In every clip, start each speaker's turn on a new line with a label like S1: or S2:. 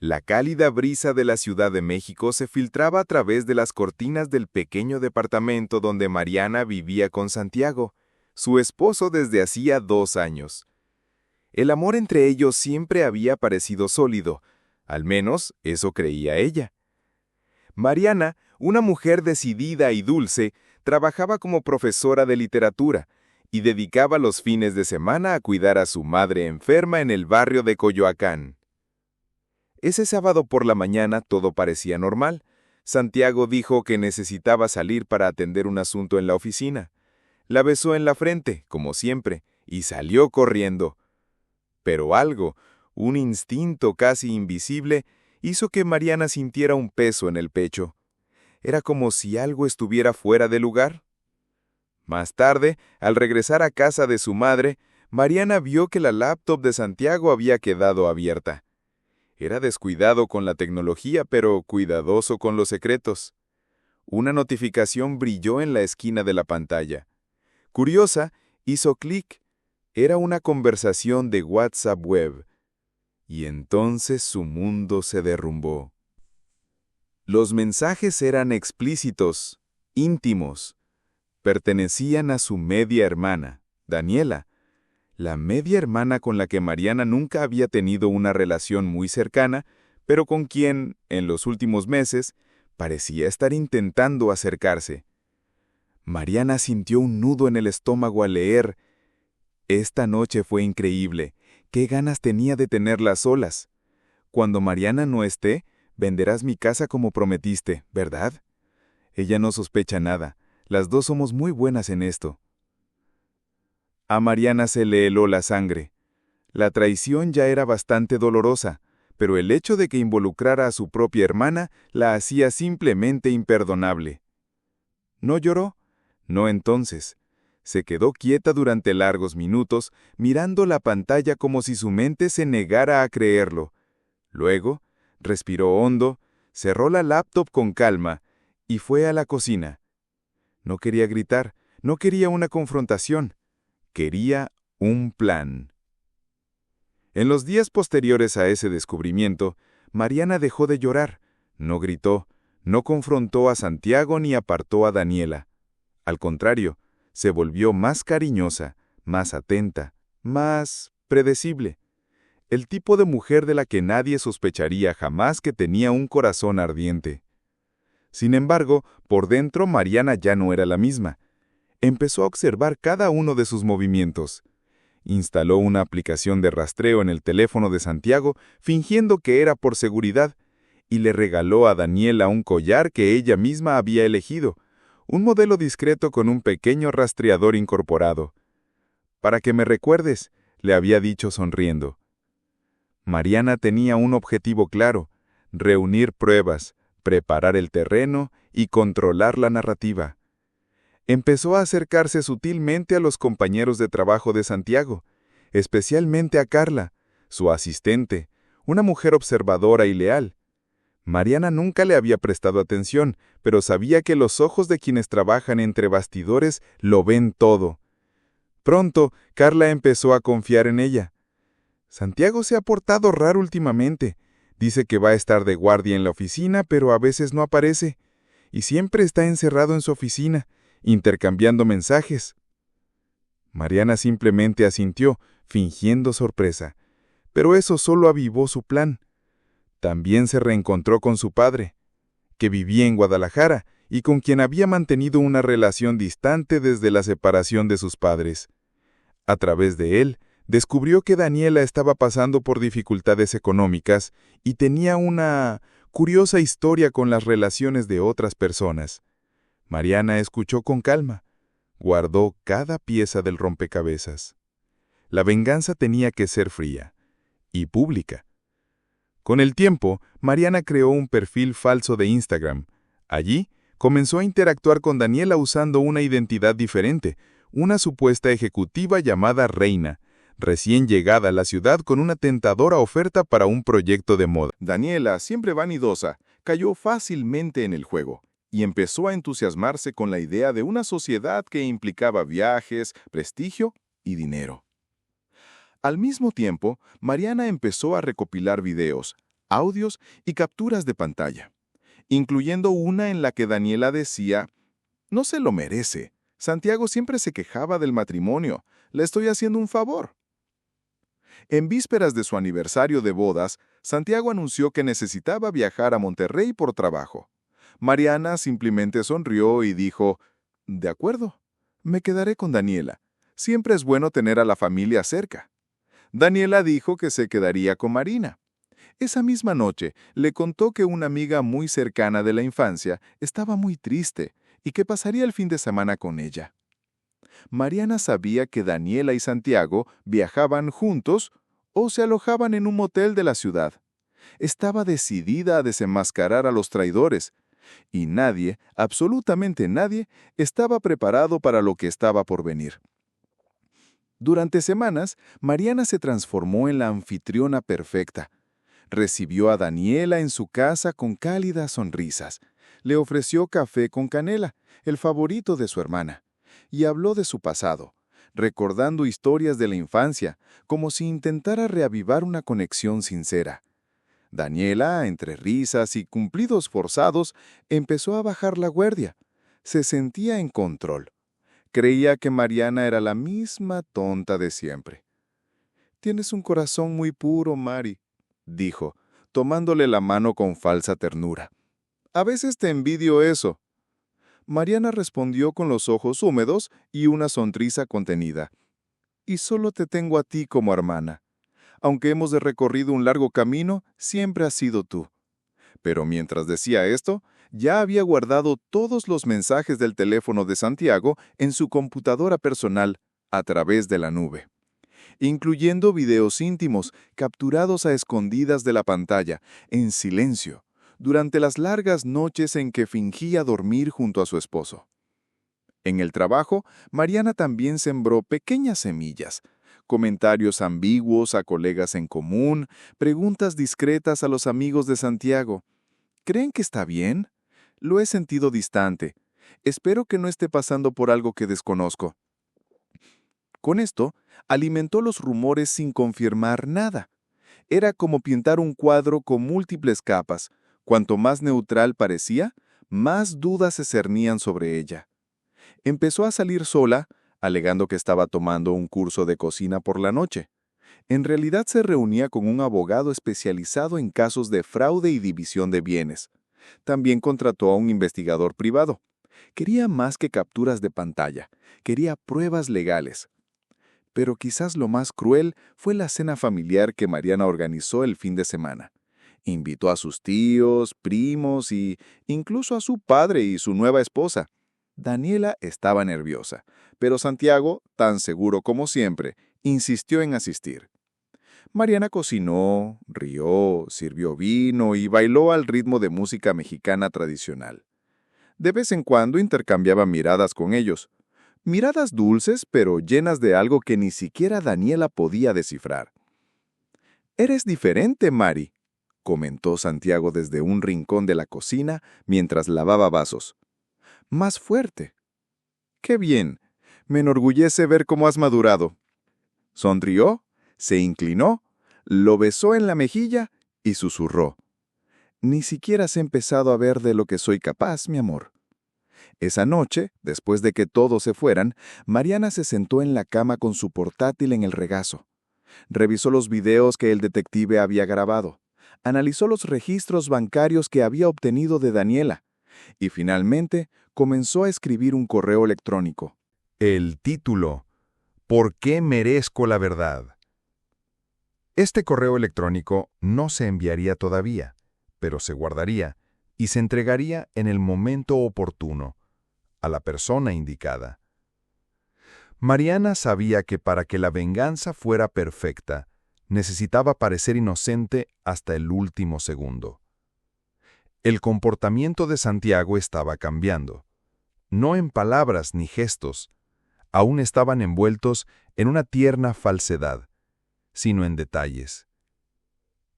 S1: La cálida brisa de la Ciudad de México se filtraba a través de las cortinas del pequeño departamento donde Mariana vivía con Santiago, su esposo desde hacía 2 años. El amor entre ellos siempre había parecido sólido, al menos eso creía ella. Mariana, una mujer decidida y dulce, trabajaba como profesora de literatura y dedicaba los fines de semana a cuidar a su madre enferma en el barrio de Coyoacán. Ese sábado por la mañana todo parecía normal. Santiago dijo que necesitaba salir para atender un asunto en la oficina. La besó en la frente, como siempre, y salió corriendo. Pero algo, un instinto casi invisible, hizo que Mariana sintiera un peso en el pecho. Era como si algo estuviera fuera de lugar. Más tarde, al regresar a casa de su madre, Mariana vio que la laptop de Santiago había quedado abierta. Era descuidado con la tecnología, pero cuidadoso con los secretos. Una notificación brilló en la esquina de la pantalla. Curiosa, hizo clic. Era una conversación de WhatsApp web. Y entonces su mundo se derrumbó. Los mensajes eran explícitos, íntimos. Pertenecían a su media hermana, Daniela, la media hermana con la que Mariana nunca había tenido una relación muy cercana, pero con quien, en los últimos meses, parecía estar intentando acercarse. Mariana sintió un nudo en el estómago al leer: «Esta noche fue increíble. Qué ganas tenía de tenerlas solas. Cuando Mariana no esté, venderás mi casa como prometiste, ¿verdad? Ella no sospecha nada. Las dos somos muy buenas en esto». A Mariana se le heló la sangre. La traición ya era bastante dolorosa, pero el hecho de que involucrara a su propia hermana la hacía simplemente imperdonable. No lloró, no entonces. Se quedó quieta durante largos minutos, mirando la pantalla como si su mente se negara a creerlo. Luego, respiró hondo, cerró la laptop con calma y fue a la cocina. No quería gritar, no quería una confrontación. Quería un plan. En los días posteriores a ese descubrimiento, Mariana dejó de llorar, no gritó, no confrontó a Santiago ni apartó a Daniela. Al contrario, se volvió más cariñosa, más atenta, más predecible. El tipo de mujer de la que nadie sospecharía jamás que tenía un corazón ardiente. Sin embargo, por dentro Mariana ya no era la misma. Empezó a observar cada uno de sus movimientos. Instaló una aplicación de rastreo en el teléfono de Santiago, fingiendo que era por seguridad, y le regaló a Daniela un collar que ella misma había elegido, un modelo discreto con un pequeño rastreador incorporado. «Para que me recuerdes», le había dicho sonriendo. Mariana tenía un objetivo claro: reunir pruebas, preparar el terreno y controlar la narrativa. Empezó a acercarse sutilmente a los compañeros de trabajo de Santiago, especialmente a Carla, su asistente, una mujer observadora y leal. Mariana nunca le había prestado atención, pero sabía que los ojos de quienes trabajan entre bastidores lo ven todo. Pronto, Carla empezó a confiar en ella. «Santiago se ha portado raro últimamente. Dice que va a estar de guardia en la oficina, pero a veces no aparece. Y siempre está encerrado en su oficina, intercambiando mensajes». Mariana simplemente asintió, fingiendo sorpresa. Pero eso solo avivó su plan. También se reencontró con su padre, que vivía en Guadalajara y con quien había mantenido una relación distante desde la separación de sus padres. A través de él, descubrió que Daniela estaba pasando por dificultades económicas y tenía una curiosa historia con las relaciones de otras personas. Mariana escuchó con calma. Guardó cada pieza del rompecabezas. La venganza tenía que ser fría y pública. Con el tiempo, Mariana creó un perfil falso de Instagram. Allí, comenzó a interactuar con Daniela usando una identidad diferente, una supuesta ejecutiva llamada Reina, recién llegada a la ciudad con una tentadora oferta para un proyecto de moda. Daniela, siempre vanidosa, cayó fácilmente en el juego y empezó a entusiasmarse con la idea de una sociedad que implicaba viajes, prestigio y dinero. Al mismo tiempo, Mariana empezó a recopilar videos, audios y capturas de pantalla, incluyendo una en la que Daniela decía: «No se lo merece. Santiago siempre se quejaba del matrimonio. Le estoy haciendo un favor». En vísperas de su aniversario de bodas, Santiago anunció que necesitaba viajar a Monterrey por trabajo. Mariana simplemente sonrió y dijo: «De acuerdo, me quedaré con Daniela. Siempre es bueno tener a la familia cerca». Daniela dijo que se quedaría con Marina. Esa misma noche le contó que una amiga muy cercana de la infancia estaba muy triste y que pasaría el fin de semana con ella. Mariana sabía que Daniela y Santiago viajaban juntos o se alojaban en un motel de la ciudad. Estaba decidida a desenmascarar a los traidores, y nadie, absolutamente nadie, estaba preparado para lo que estaba por venir. Durante semanas, Mariana se transformó en la anfitriona perfecta. Recibió a Daniela en su casa con cálidas sonrisas. Le ofreció café con canela, el favorito de su hermana, y habló de su pasado, recordando historias de la infancia, como si intentara reavivar una conexión sincera. Daniela, entre risas y cumplidos forzados, empezó a bajar la guardia. Se sentía en control. Creía que Mariana era la misma tonta de siempre. «Tienes un corazón muy puro, Mari», dijo, tomándole la mano con falsa ternura. «A veces te envidio eso». Mariana respondió con los ojos húmedos y una sonrisa contenida. «Y solo te tengo a ti como hermana. Aunque hemos recorrido un largo camino, siempre has sido tú». Pero mientras decía esto, ya había guardado todos los mensajes del teléfono de Santiago en su computadora personal a través de la nube, incluyendo videos íntimos capturados a escondidas de la pantalla, en silencio, durante las largas noches en que fingía dormir junto a su esposo. En el trabajo, Mariana también sembró pequeñas semillas, comentarios ambiguos a colegas en común, preguntas discretas a los amigos de Santiago. ¿Creen que está bien? Lo he sentido distante. Espero que no esté pasando por algo que desconozco. Con esto, alimentó los rumores sin confirmar nada. Era como pintar un cuadro con múltiples capas. Cuanto más neutral parecía, más dudas se cernían sobre ella. Empezó a salir sola, alegando que estaba tomando un curso de cocina por la noche. En realidad se reunía con un abogado especializado en casos de fraude y división de bienes. También contrató a un investigador privado. Quería más que capturas de pantalla, quería pruebas legales. Pero quizás lo más cruel fue la cena familiar que Mariana organizó el fin de semana. Invitó a sus tíos, primos y incluso a su padre y su nueva esposa. Daniela estaba nerviosa, pero Santiago, tan seguro como siempre, insistió en asistir. Mariana cocinó, rió, sirvió vino y bailó al ritmo de música mexicana tradicional. De vez en cuando intercambiaba miradas con ellos. Miradas dulces, pero llenas de algo que ni siquiera Daniela podía descifrar. «Eres diferente, Mari», comentó Santiago desde un rincón de la cocina mientras lavaba vasos. «Más fuerte». «Qué bien. Me enorgullece ver cómo has madurado». Sonrió, se inclinó, lo besó en la mejilla y susurró: «Ni siquiera has empezado a ver de lo que soy capaz, mi amor». Esa noche, después de que todos se fueran, Mariana se sentó en la cama con su portátil en el regazo. Revisó los videos que el detective había grabado. Analizó los registros bancarios que había obtenido de Daniela. Y finalmente comenzó a escribir un correo electrónico.
S2: El título: ¿Por qué merezco la verdad? Este correo electrónico no se enviaría todavía, pero se guardaría y se entregaría en el momento oportuno, a la persona indicada. Mariana sabía que para que la venganza fuera perfecta, necesitaba parecer inocente hasta el último segundo. El comportamiento de Santiago estaba cambiando. No en palabras ni gestos, aún estaban envueltos en una tierna falsedad, sino en detalles.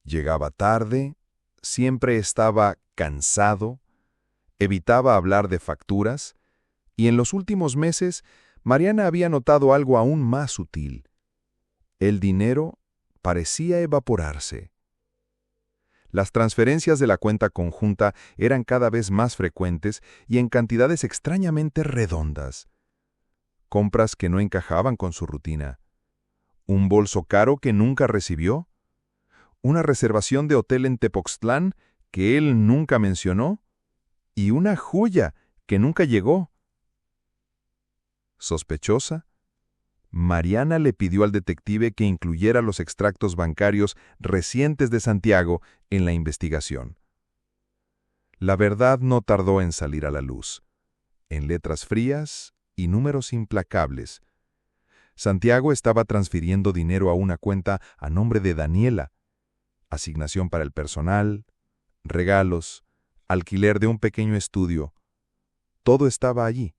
S2: Llegaba tarde, siempre estaba cansado, evitaba hablar de facturas, y en los últimos meses Mariana había notado algo aún más sutil. El dinero parecía evaporarse. Las transferencias de la cuenta conjunta eran cada vez más frecuentes y en cantidades extrañamente redondas. Compras que no encajaban con su rutina. Un bolso caro que nunca recibió. Una reservación de hotel en Tepoztlán que él nunca mencionó. Y una joya que nunca llegó. Sospechosa, Mariana le pidió al detective que incluyera los extractos bancarios recientes de Santiago en la investigación. La verdad no tardó en salir a la luz. En letras frías y números implacables, Santiago estaba transfiriendo dinero a una cuenta a nombre de Daniela, asignación para el personal, regalos, alquiler de un pequeño estudio. Todo estaba allí.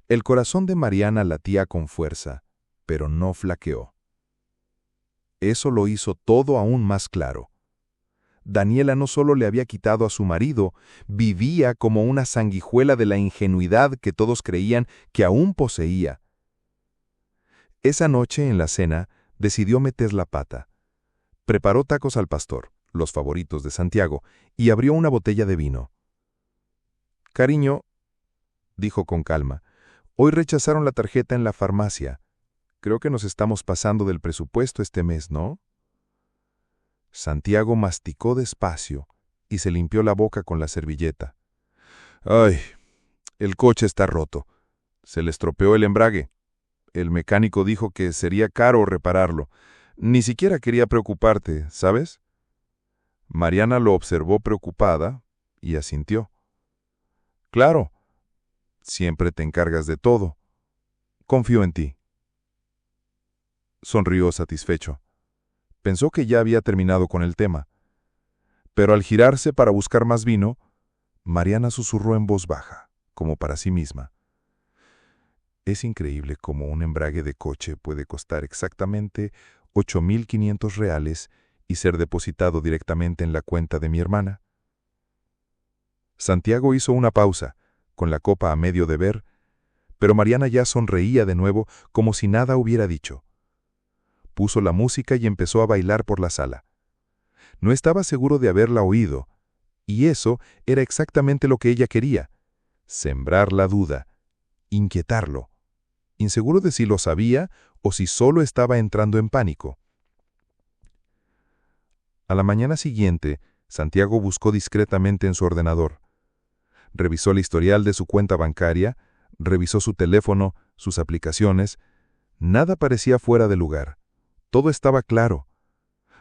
S2: El corazón de Mariana latía con fuerza, pero no flaqueó. Eso lo hizo todo aún más claro. Daniela no solo le había quitado a su marido, vivía como una sanguijuela de la ingenuidad que todos creían que aún poseía. Esa noche en la cena decidió meter la pata. Preparó tacos al pastor, los favoritos de Santiago, y abrió una botella de vino. «Cariño», dijo con calma, «hoy rechazaron la tarjeta en la farmacia. Creo que nos estamos pasando del presupuesto este mes, ¿no?» Santiago masticó despacio y se limpió la boca con la servilleta. «Ay, el coche está roto. Se le estropeó el embrague. El mecánico dijo que sería caro repararlo. Ni siquiera quería preocuparte, ¿sabes?» Mariana lo observó preocupada y asintió. «Claro, siempre te encargas de todo. Confío en ti». Sonrió satisfecho. Pensó que ya había terminado con el tema. Pero al girarse para buscar más vino, Mariana susurró en voz baja, como para sí misma. «Es increíble cómo un embrague de coche puede costar exactamente 8.500 reales y ser depositado directamente en la cuenta de mi hermana». Santiago hizo una pausa, con la copa a medio de ver, pero Mariana ya sonreía de nuevo como si nada hubiera dicho. Puso la música y empezó a bailar por la sala. No estaba seguro de haberla oído, y eso era exactamente lo que ella quería: sembrar la duda, inquietarlo, inseguro de si lo sabía o si solo estaba entrando en pánico. A la mañana siguiente, Santiago buscó discretamente en su ordenador. Revisó el historial de su cuenta bancaria, revisó su teléfono, sus aplicaciones. Nada parecía fuera de lugar. Todo estaba claro.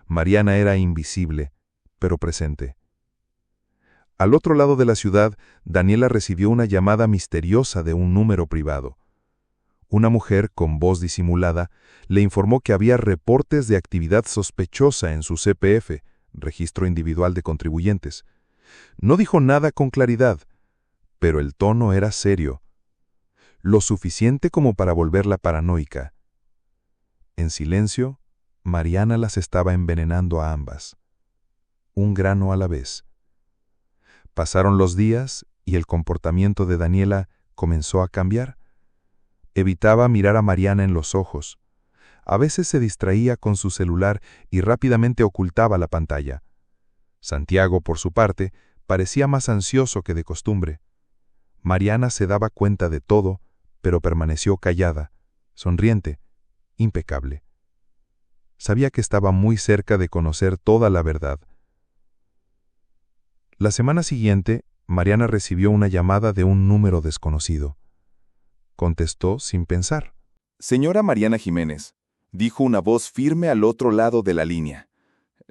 S2: Mariana era invisible, pero presente. Al otro lado de la ciudad, Daniela recibió una llamada misteriosa de un número privado. Una mujer, con voz disimulada, le informó que había reportes de actividad sospechosa en su CPF, Registro Individual de Contribuyentes. No dijo nada con claridad, pero el tono era serio, lo suficiente como para volverla paranoica. En silencio, Mariana las estaba envenenando a ambas, un grano a la vez. Pasaron los días y el comportamiento de Daniela comenzó a cambiar. Evitaba mirar a Mariana en los ojos. A veces se distraía con su celular y rápidamente ocultaba la pantalla. Santiago, por su parte, parecía más ansioso que de costumbre. Mariana se daba cuenta de todo, pero permaneció callada, sonriente, impecable. Sabía que estaba muy cerca de conocer toda la verdad. La semana siguiente, Mariana recibió una llamada de un número desconocido. Contestó sin pensar.
S1: «Señora Mariana Jiménez», dijo una voz firme al otro lado de la línea.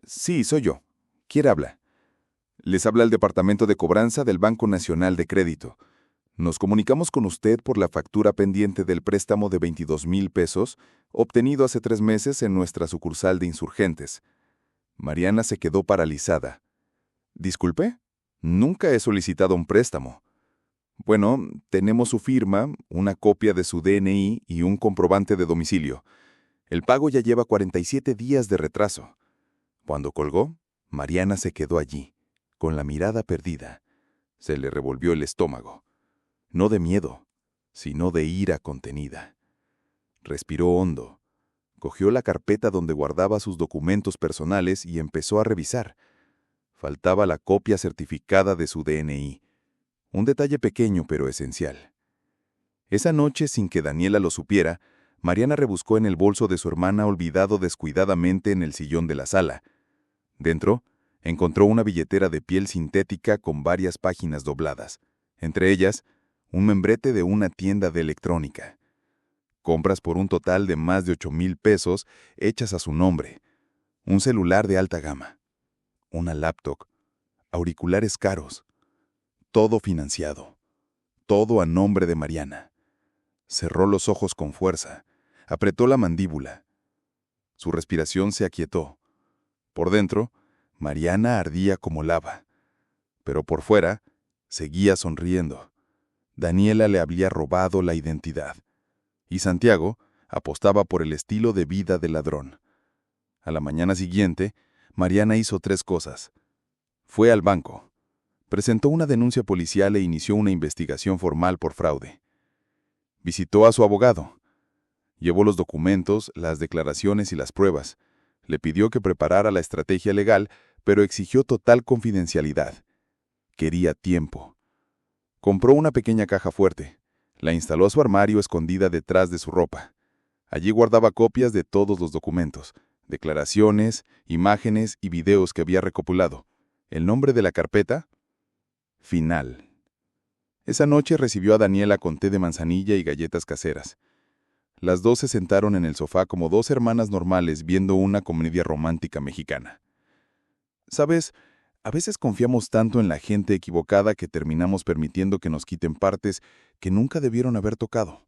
S1: «Sí, soy yo. ¿Quién habla?» «Les habla el Departamento de Cobranza del Banco Nacional de Crédito. Nos comunicamos con usted por la factura pendiente del préstamo de 22,000 pesos obtenido hace 3 meses en nuestra sucursal de Insurgentes». Mariana se quedó paralizada. «¿Disculpe? Nunca he solicitado un préstamo». «Bueno, tenemos su firma, una copia de su DNI y un comprobante de domicilio. El pago ya lleva 47 días de retraso». Cuando colgó, Mariana se quedó allí, con la mirada perdida. Se le revolvió el estómago. No de miedo, sino de ira contenida. Respiró hondo.
S2: Cogió la carpeta donde guardaba sus documentos personales y empezó a revisar. Faltaba la copia certificada de su DNI. Un detalle pequeño pero esencial. Esa noche, sin que Daniela lo supiera, Mariana rebuscó en el bolso de su hermana olvidado descuidadamente en el sillón de la sala. Dentro, encontró una billetera de piel sintética con varias páginas dobladas. Entre ellas, un membrete de una tienda de electrónica. Compras por un total de más de 8,000 pesos hechas a su nombre. Un celular de alta gama. Una laptop. Auriculares caros. Todo financiado. Todo a nombre de Mariana. Cerró los ojos con fuerza. Apretó la mandíbula. Su respiración se aquietó. Por dentro, Mariana ardía como lava. Pero por fuera, seguía sonriendo. Daniela le había robado la identidad. Y Santiago apostaba por el estilo de vida del ladrón. A la mañana siguiente, Mariana hizo 3 cosas. Fue al banco. Presentó una denuncia policial e inició una investigación formal por fraude. Visitó a su abogado. Llevó los documentos, las declaraciones y las pruebas. Le pidió que preparara la estrategia legal, pero exigió total confidencialidad. Quería tiempo. Compró una pequeña caja fuerte. La instaló a su armario escondida detrás de su ropa. Allí guardaba copias de todos los documentos, declaraciones, imágenes y videos que había recopilado. El nombre de la carpeta: Final. Esa noche recibió a Daniela con té de manzanilla y galletas caseras. Las dos se sentaron en el sofá como 2 hermanas normales viendo una comedia romántica mexicana. ¿Sabes? A veces confiamos tanto en la gente equivocada que terminamos permitiendo que nos quiten partes que nunca debieron haber tocado.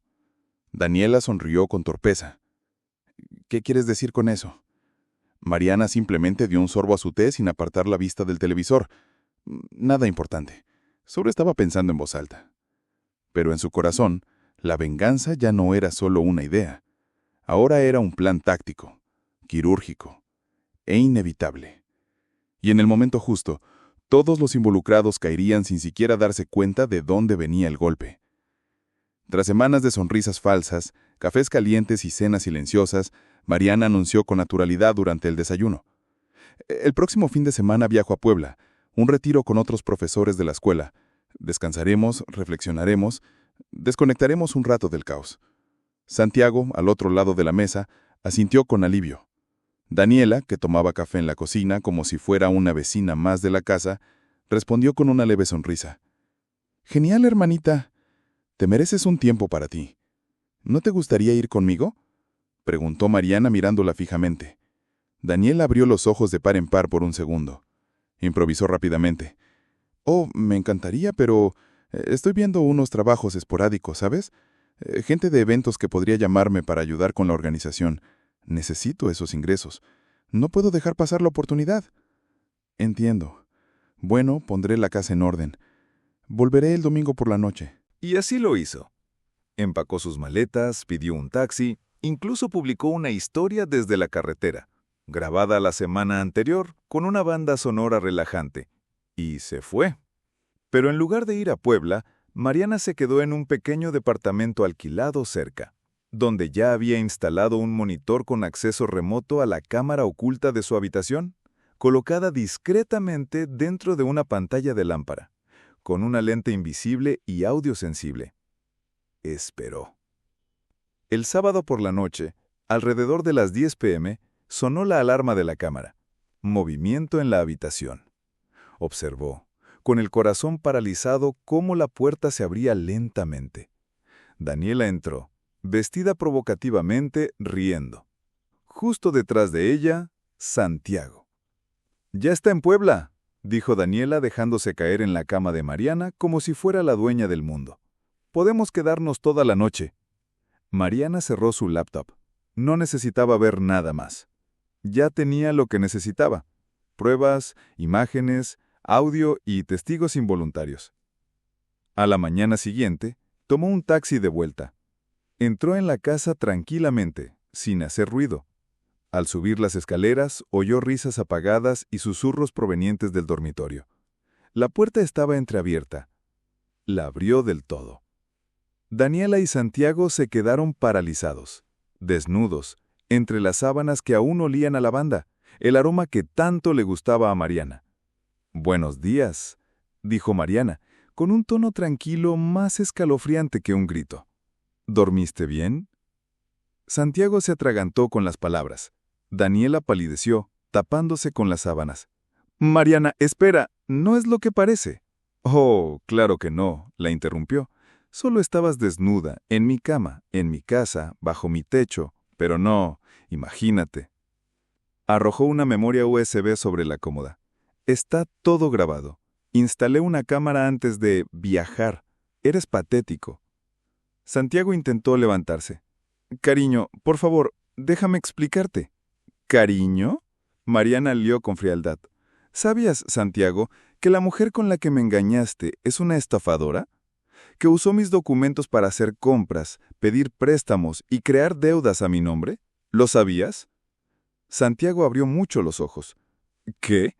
S2: Daniela sonrió con torpeza. ¿Qué quieres decir con eso? Mariana simplemente dio un sorbo a su té sin apartar la vista del televisor. Nada importante. Solo estaba pensando en voz alta. Pero en su corazón, la venganza ya no era solo una idea. Ahora era un plan táctico, quirúrgico e inevitable. Y en el momento justo, todos los involucrados caerían sin siquiera darse cuenta de dónde venía el golpe. Tras semanas de sonrisas falsas, cafés calientes y cenas silenciosas, Mariana anunció con naturalidad durante el desayuno: el próximo fin de semana viajo a Puebla, un retiro con otros profesores de la escuela. Descansaremos, reflexionaremos, desconectaremos un rato del caos. Santiago, al otro lado de la mesa, asintió con alivio. Daniela, que tomaba café en la cocina como si fuera una vecina más de la casa, respondió con una leve sonrisa. «Genial, hermanita. Te mereces un tiempo para ti. ¿No te gustaría ir conmigo?», preguntó Mariana mirándola fijamente. Daniela abrió los ojos de par en par por un segundo. Improvisó rápidamente. «Oh, me encantaría, pero estoy viendo unos trabajos esporádicos, ¿sabes? Gente de eventos que podría llamarme para ayudar con la organización. Necesito esos ingresos. No puedo dejar pasar la oportunidad». «Entiendo. Bueno, pondré la casa en orden. Volveré el domingo por la noche».
S1: Y así lo hizo. Empacó sus maletas, pidió un taxi, incluso publicó una historia desde la carretera, grabada la semana anterior con una banda sonora relajante, y se fue. Pero en lugar de ir a Puebla, Mariana se quedó en un pequeño departamento alquilado cerca, donde ya había instalado un monitor con acceso remoto a la cámara oculta de su habitación, colocada discretamente dentro de una pantalla de lámpara, con una lente invisible y audio sensible. Esperó. El sábado por la noche, alrededor de las 10 p.m., sonó la alarma de la cámara. Movimiento en la habitación. Observó, con el corazón paralizado, cómo la puerta se abría lentamente. Daniela entró, vestida provocativamente, riendo. Justo detrás de ella, Santiago. «Ya está en Puebla», dijo Daniela dejándose caer en la cama de Mariana como si fuera la dueña del mundo. «Podemos quedarnos toda la noche». Mariana cerró su laptop. No necesitaba ver nada más. Ya tenía lo que necesitaba: pruebas, imágenes, audio y testigos involuntarios. A la mañana siguiente, tomó un taxi de vuelta. Entró en la casa tranquilamente, sin hacer ruido. Al subir las escaleras, oyó risas apagadas y susurros provenientes del dormitorio. La puerta estaba entreabierta. La abrió del todo. Daniela y Santiago se quedaron paralizados, desnudos,
S2: entre las sábanas que aún olían a lavanda, el aroma que tanto le gustaba a Mariana. «Buenos días», dijo Mariana, con un tono tranquilo más escalofriante que un grito. «¿Dormiste bien?» Santiago se atragantó con las palabras. Daniela palideció, tapándose con las sábanas. «Mariana, espera, no es lo que parece». «Oh, claro que no», la interrumpió. «Solo estabas desnuda, en mi cama, en mi casa, bajo mi techo, pero no, imagínate». Arrojó una memoria USB sobre la cómoda. «Está todo grabado. Instalé una cámara antes de viajar. Eres patético». Santiago intentó levantarse. «Cariño, por favor, déjame explicarte». «¿Cariño?», Mariana lió con frialdad. «¿Sabías, Santiago, que la mujer con la que me engañaste es una estafadora? ¿Que usó mis documentos para hacer compras, pedir préstamos y crear deudas a mi nombre? ¿Lo sabías?» Santiago abrió mucho los ojos. «¿Qué?».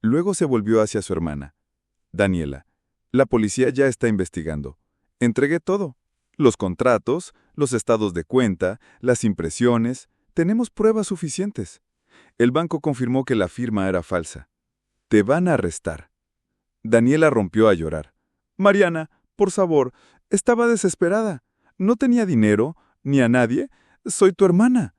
S2: Luego se volvió hacia su hermana. «Daniela, la policía ya está investigando. Entregué todo. Los contratos, los estados de cuenta, las impresiones. Tenemos pruebas suficientes. El banco confirmó que la firma era falsa. Te van a arrestar». Daniela rompió a llorar. «Mariana, por favor, estaba desesperada. No tenía dinero, ni a nadie. Soy tu hermana».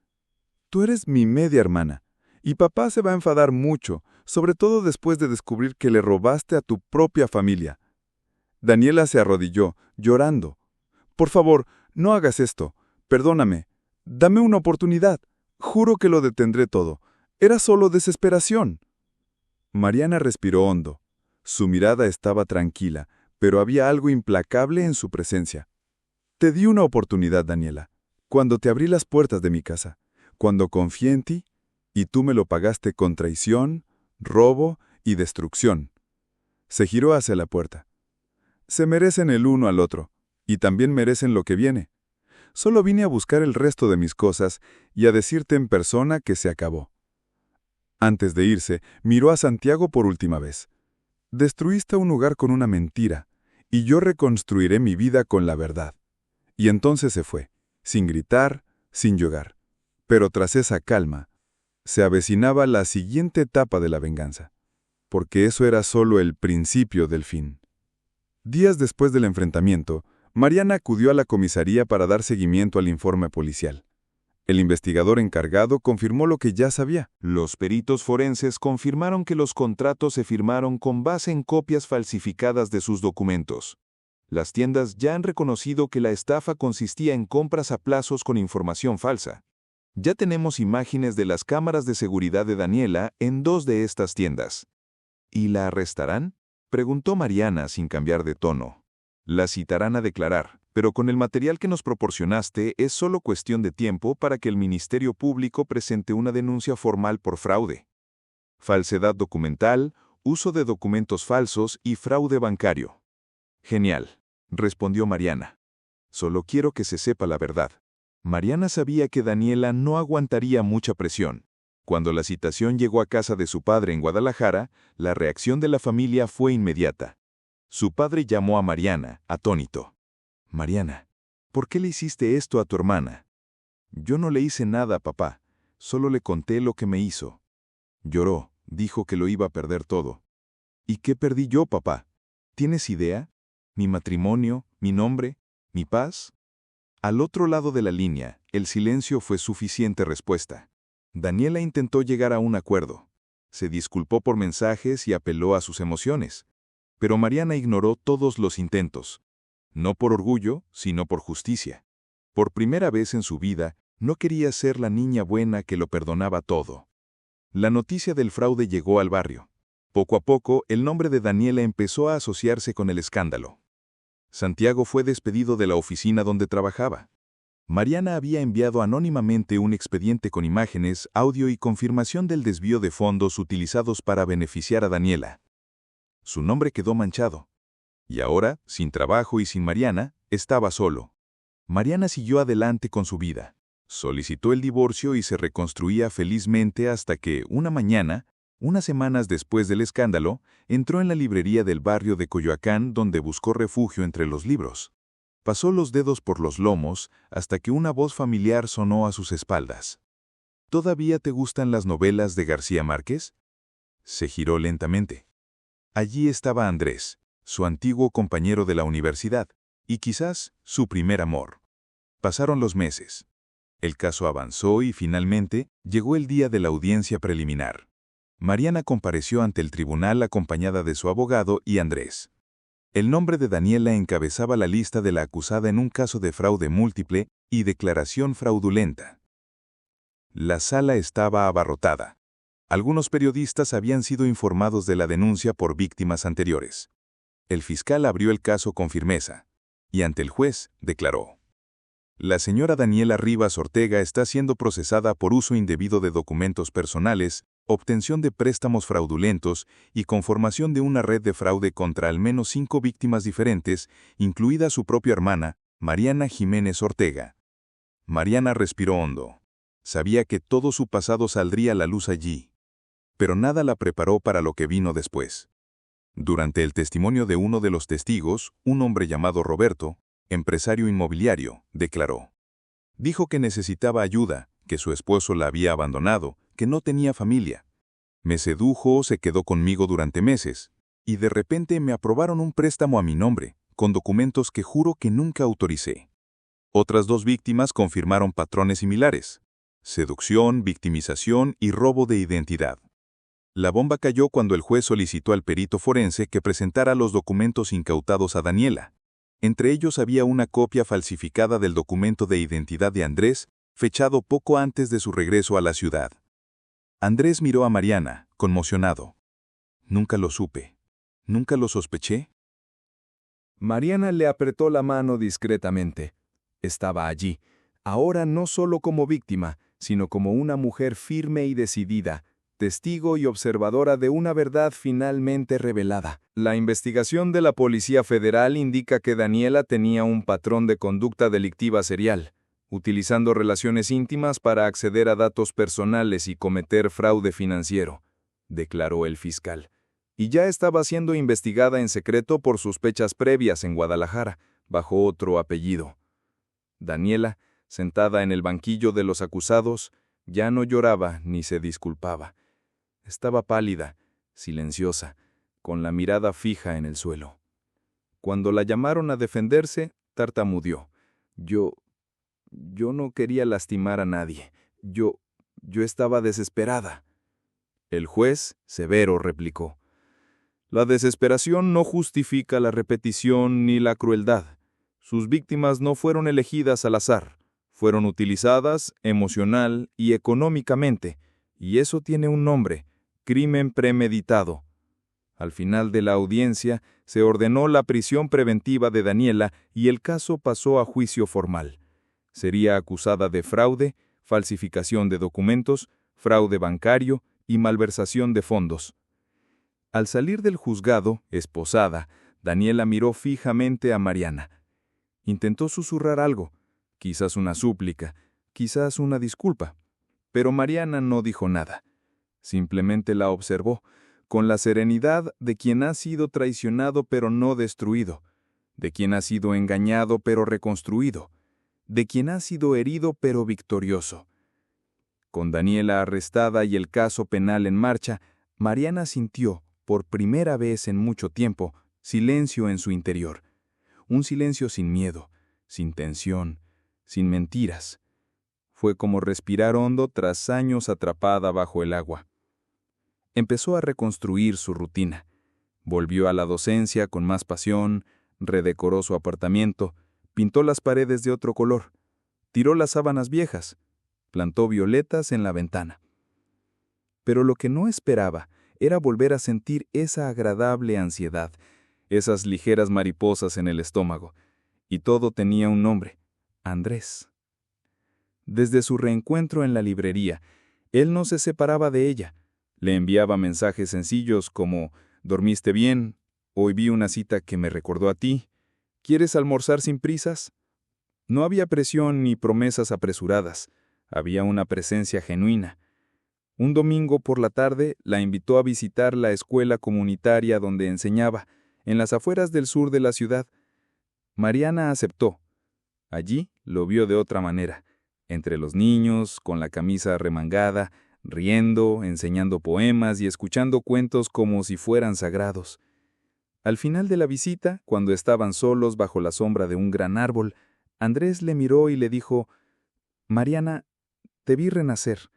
S2: «Tú eres mi media hermana. Y papá se va a enfadar mucho, sobre todo después de descubrir que le robaste a tu propia familia». Daniela se arrodilló, llorando. «Por favor, no hagas esto. Perdóname. Dame una oportunidad. Juro que lo detendré todo. Era solo desesperación». Mariana respiró hondo. Su mirada estaba tranquila, pero había algo implacable en su presencia. «Te di una oportunidad, Daniela, cuando te abrí las puertas de mi casa, cuando confié en ti, y tú me lo pagaste con traición, robo y destrucción». Se giró hacia la puerta. «Se merecen el uno al otro, y también merecen lo que viene. Solo vine a buscar el resto de mis cosas y a decirte en persona que se acabó». Antes de irse, miró a Santiago por última vez. «Destruiste un lugar con una mentira, y yo reconstruiré mi vida con la verdad». Y entonces se fue, sin gritar, sin llorar. Pero tras esa calma, se avecinaba la siguiente etapa de la venganza, porque eso era solo el principio del fin. Días después del enfrentamiento, Mariana acudió a la comisaría para dar seguimiento al informe policial. El investigador encargado confirmó lo que ya sabía.
S3: Los peritos forenses confirmaron que los contratos se firmaron con base en copias falsificadas de sus documentos. Las tiendas ya han reconocido que la estafa consistía en compras a plazos con información falsa. Ya tenemos imágenes de las cámaras de seguridad de Daniela en 2 de estas tiendas. ¿Y la arrestarán?, preguntó Mariana sin cambiar de tono. La citarán a declarar, pero con el material que nos proporcionaste es solo cuestión de tiempo para que el Ministerio Público presente una denuncia formal por fraude, falsedad documental, uso de documentos falsos y fraude bancario. Genial, respondió Mariana. Solo quiero que se sepa la verdad. Mariana sabía que Daniela no aguantaría mucha presión. Cuando la citación llegó a casa de su padre en Guadalajara, la reacción de la familia fue inmediata. Su padre llamó a Mariana, atónito. «Mariana, ¿por qué le hiciste esto a tu hermana?» «Yo no le hice nada, papá. Solo le conté lo que me hizo». Lloró, dijo que lo iba a perder todo. «¿Y qué perdí yo, papá? ¿Tienes idea? ¿Mi matrimonio? ¿Mi nombre? ¿Mi paz?». Al otro lado de la línea, el silencio fue suficiente respuesta. Daniela intentó llegar a un acuerdo. Se disculpó por mensajes y apeló a sus emociones. Pero Mariana ignoró todos los intentos. No por orgullo, sino por justicia. Por primera vez en su vida, no quería ser la niña buena que lo perdonaba todo. La noticia del fraude llegó al barrio. Poco a poco, el nombre de Daniela empezó a asociarse con el escándalo. Santiago fue despedido de la oficina donde trabajaba. Mariana había enviado anónimamente un expediente con imágenes, audio y confirmación del desvío de fondos utilizados para beneficiar a Daniela. Su nombre quedó manchado. Y ahora, sin trabajo y sin Mariana, estaba solo. Mariana siguió adelante con su vida. Solicitó el divorcio y se reconstruía felizmente hasta que, una mañana, unas semanas después del escándalo, entró en la librería del barrio de Coyoacán donde buscó refugio entre los libros. Pasó los dedos por los lomos hasta que una voz familiar sonó a sus espaldas. ¿Todavía te gustan las novelas de García Márquez? Se giró lentamente. Allí estaba Andrés, su antiguo compañero de la universidad, y quizás su primer amor. Pasaron los meses. El caso avanzó y finalmente llegó el día de la audiencia preliminar. Mariana compareció ante el tribunal acompañada de su abogado y Andrés. El nombre de Daniela encabezaba la lista de la acusada en un caso de fraude múltiple y declaración fraudulenta. La sala estaba abarrotada. Algunos periodistas habían sido informados de la denuncia por víctimas anteriores. El fiscal abrió el caso con firmeza y ante el juez declaró: la señora Daniela Rivas Ortega está siendo procesada por uso indebido de documentos personales, obtención de préstamos fraudulentos y conformación de una red de fraude contra al menos 5 víctimas diferentes, incluida su propia hermana, Mariana Jiménez Ortega. Mariana respiró hondo. Sabía que todo su pasado saldría a la luz allí, pero nada la preparó para lo que vino después. Durante el testimonio de uno de los testigos, un hombre llamado Roberto, empresario inmobiliario, declaró. Dijo que necesitaba ayuda, que su esposo la había abandonado, que no tenía familia. Me sedujo, se quedó conmigo durante meses, y de repente me aprobaron un préstamo a mi nombre, con documentos que juro que nunca autoricé. Otras 2 víctimas confirmaron patrones similares: seducción, victimización y robo de identidad. La bomba cayó cuando el juez solicitó al perito forense que presentara los documentos incautados a Daniela. Entre ellos había una copia falsificada del documento de identidad de Andrés, fechado poco antes de su regreso a la ciudad. Andrés miró a Mariana, conmocionado. Nunca lo supe. Nunca lo sospeché.
S4: Mariana le apretó la mano discretamente. Estaba allí, ahora no solo como víctima, sino como una mujer firme y decidida, testigo y observadora de una verdad finalmente revelada. La investigación de la Policía Federal indica que Daniela tenía un patrón de conducta delictiva serial, utilizando relaciones íntimas para acceder a datos personales y cometer fraude financiero, declaró el fiscal. Y ya estaba siendo investigada en secreto por sospechas previas en Guadalajara, bajo otro apellido. Daniela, sentada en el banquillo de los acusados, ya no lloraba ni se disculpaba. Estaba pálida, silenciosa, con la mirada fija en el suelo. Cuando la llamaron a defenderse, tartamudeó. Yo no quería lastimar a nadie. Yo estaba desesperada. El juez, severo, replicó. La desesperación no justifica la repetición ni la crueldad. Sus víctimas no fueron elegidas al azar. Fueron utilizadas emocional y económicamente, y eso tiene un nombre: crimen premeditado. Al final de la audiencia, se ordenó la prisión preventiva de Daniela y el caso pasó a juicio formal. Sería acusada de fraude, falsificación de documentos, fraude bancario y malversación de fondos. Al salir del juzgado, esposada, Daniela miró fijamente a Mariana. Intentó susurrar algo, quizás una súplica, quizás una disculpa, pero Mariana no dijo nada. Simplemente la observó, con la serenidad de quien ha sido traicionado pero no destruido, de quien ha sido engañado pero reconstruido, de quien ha sido herido pero victorioso. Con Daniela arrestada y el caso penal en marcha, Mariana sintió, por primera vez en mucho tiempo, silencio en su interior. Un silencio sin miedo, sin tensión, sin mentiras. Fue como respirar hondo tras años atrapada bajo el agua. Empezó a reconstruir su rutina. Volvió a la docencia con más pasión, redecoró su apartamento, pintó las paredes de otro color, tiró las sábanas viejas, plantó violetas en la ventana. Pero lo que no esperaba era volver a sentir esa agradable ansiedad, esas ligeras mariposas en el estómago, y todo tenía un nombre: Andrés. Desde su reencuentro en la librería, él no se separaba de ella. Le enviaba mensajes sencillos como: ¿dormiste bien? Hoy vi una cita que me recordó a ti. ¿Quieres almorzar sin prisas? No había presión ni promesas apresuradas. Había una presencia genuina. Un domingo por la tarde la invitó a visitar la escuela comunitaria donde enseñaba, en las afueras del sur de la ciudad. Mariana aceptó. Allí lo vio de otra manera, entre los niños, con la camisa remangada, riendo, enseñando poemas y escuchando cuentos como si fueran sagrados. Al final de la visita, cuando estaban solos bajo la sombra de un gran árbol, Andrés le miró y le dijo: «Mariana, te vi renacer,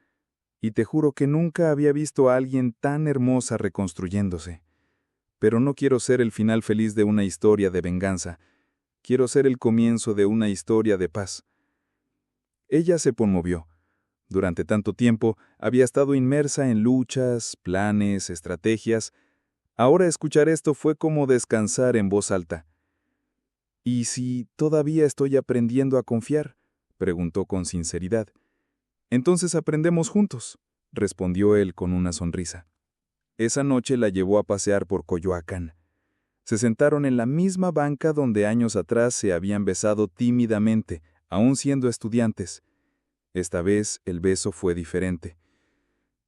S4: y te juro que nunca había visto a alguien tan hermosa reconstruyéndose. Pero no quiero ser el final feliz de una historia de venganza. Quiero ser el comienzo de una historia de paz». Ella se conmovió. Durante tanto tiempo había estado inmersa en luchas, planes, estrategias. Ahora escuchar esto fue como descansar en voz alta. «¿Y si todavía estoy aprendiendo a confiar?», preguntó con sinceridad. «Entonces aprendemos juntos», respondió él con una sonrisa. Esa noche la llevó a pasear por Coyoacán. Se sentaron en la misma banca donde años atrás se habían besado tímidamente, aún siendo estudiantes. Esta vez el beso fue diferente.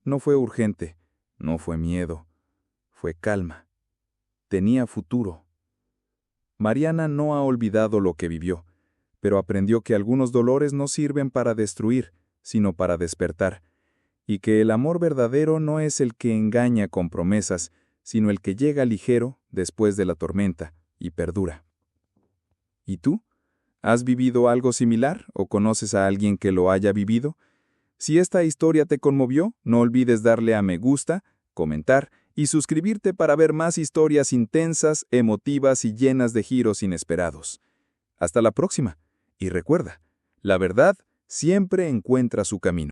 S4: No fue urgente, no fue miedo, fue calma. Tenía futuro. Mariana no ha olvidado lo que vivió, pero aprendió que algunos dolores no sirven para destruir, sino para despertar, y que el amor verdadero no es el que engaña con promesas, sino el que llega ligero después de la tormenta y perdura. ¿Y tú? ¿Has vivido algo similar o conoces a alguien que lo haya vivido? Si esta historia te conmovió, no olvides darle a me gusta, comentar y suscribirte para ver más historias intensas, emotivas y llenas de giros inesperados. Hasta la próxima. Y recuerda, la verdad siempre encuentra su camino.